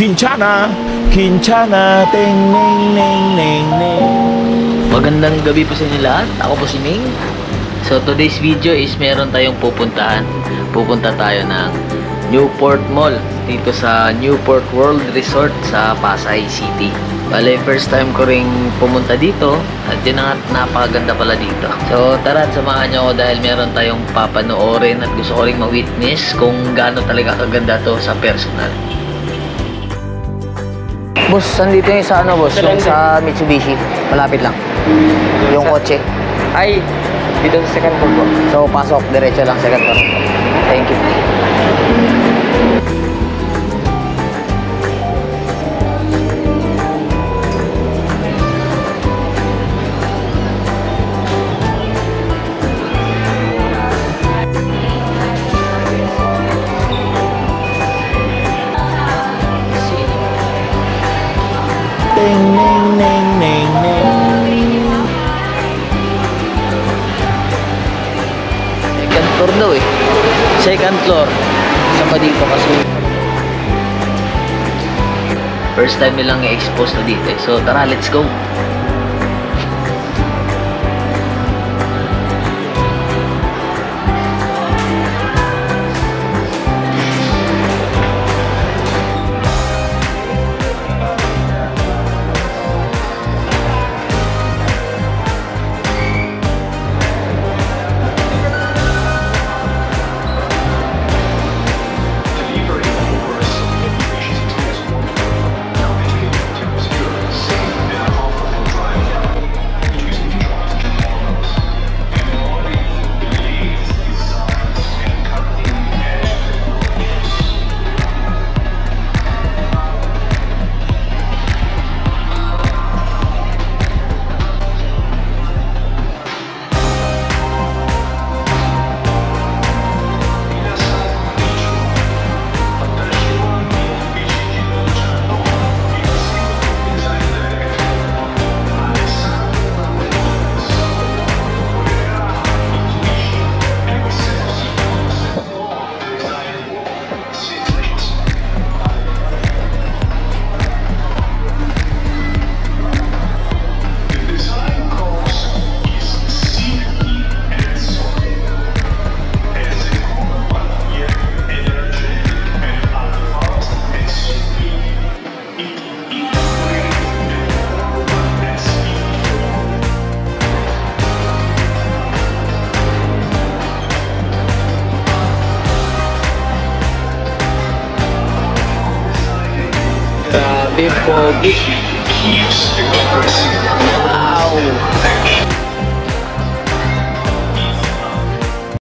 Quinchana, Quinchana, ting, ning, ning, ning, ning. Magandang gabi po sa inyo lahat. Ako po si Ming. So today's video is meron tayong pupuntahan. Pupunta tayo ng Newport Mall dito sa Newport World Resort sa Pasay City. Bale, first time ko ring pumunta dito at yun nga, napakaganda pala dito. So tara, samahan nyo ako dahil meron tayong papanoorin at gusto ko ring ma-witness kung gaano talaga kaganda to sa personal. Boss, nandito yung sa ano, boss? Yung sa Mitsubishi. Malapit lang. Yung kotse. Ay, dito sa second floor po. So, pasok. Diretso lang second floor. Thank you. Ting, ning, ning, ning, ning. Second floor daw eh. Second floor. Sama dito kasi first time nilang i-expose na dito eh. So tara, let's go. Grabe, pogi.